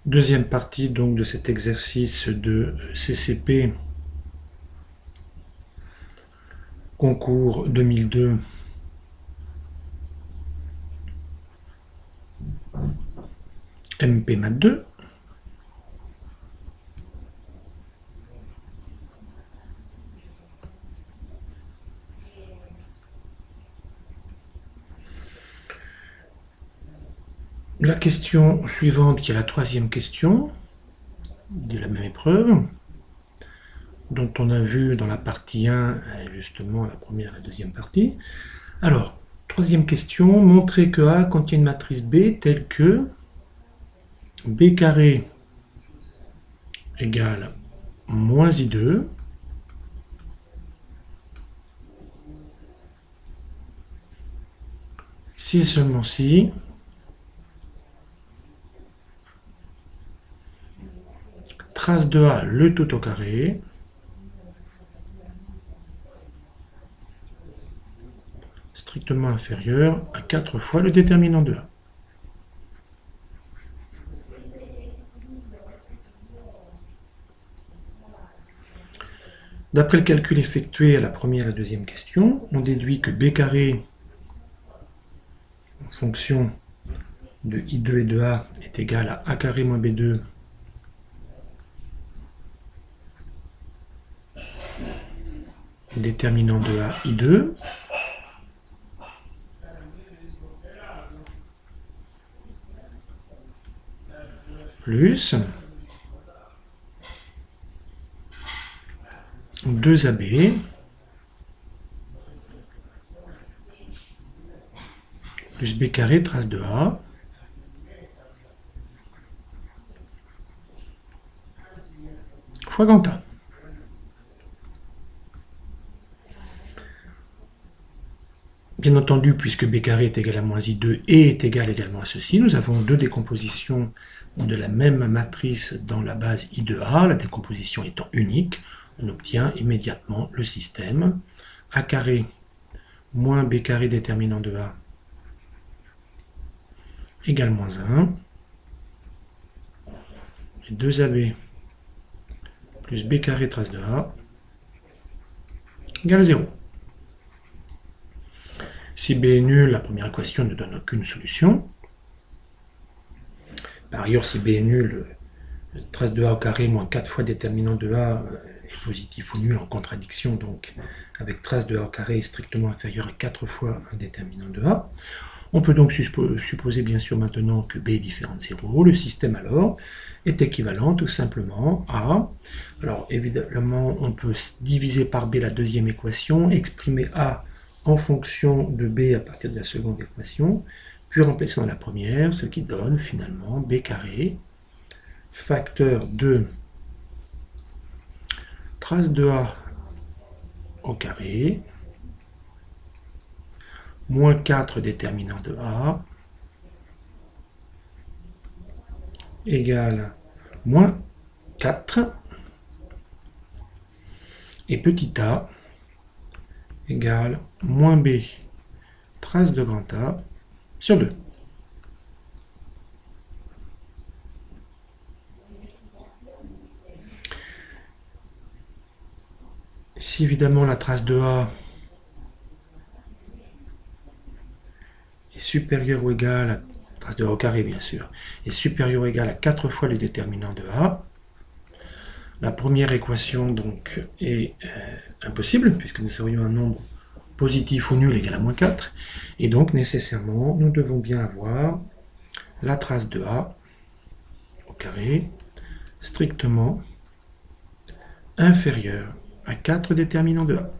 Deuxième partie donc de cet exercice de CCP concours 2002 MP Math 2. La question suivante, qui est la troisième question de la même épreuve, dont on a vu dans la partie 1, justement la première et la deuxième partie. Alors, troisième question, montrer que A contient une matrice B telle que B carré égale moins I2, si et seulement si trace de A le tout au carré strictement inférieur à 4 fois le déterminant de A. D'après le calcul effectué à la première et la deuxième question, on déduit que B carré en fonction de I2 et de A est égal à A carré moins B2 déterminant de A I2 plus 2AB plus B carré trace de A fois grand A. Bien entendu, puisque B carré est égal à moins I2 et est égal également à ceci, nous avons deux décompositions de la même matrice dans la base I2A, la décomposition étant unique, on obtient immédiatement le système A carré moins B carré déterminant de A égale moins 1, et 2AB plus B carré trace de A égale 0. Si B est nul, la première équation ne donne aucune solution. Par ailleurs, si B est nul, trace de A au carré moins 4 fois déterminant de A est positif ou nul en contradiction, donc avec trace de A au carré est strictement inférieur à 4 fois un déterminant de A. On peut donc supposer bien sûr maintenant que B est différent de 0. Le système alors est équivalent tout simplement à... Alors évidemment, on peut diviser par B la deuxième équation, exprimer A en fonction de B à partir de la seconde équation, puis remplacer dans la première, ce qui donne finalement B carré, facteur de trace de A au carré, moins 4 déterminant de A, égale moins 4, et petit a égale moins B trace de grand A sur 2. Si évidemment la trace de A est supérieure ou égale à trace de A au carré bien sûr, est supérieure ou égale à 4 fois le déterminant de A, la première équation donc est impossible, puisque nous serions un nombre positif ou nul égal à moins 4, et donc nécessairement nous devons bien avoir la trace de A au carré strictement inférieure à 4 déterminants de A.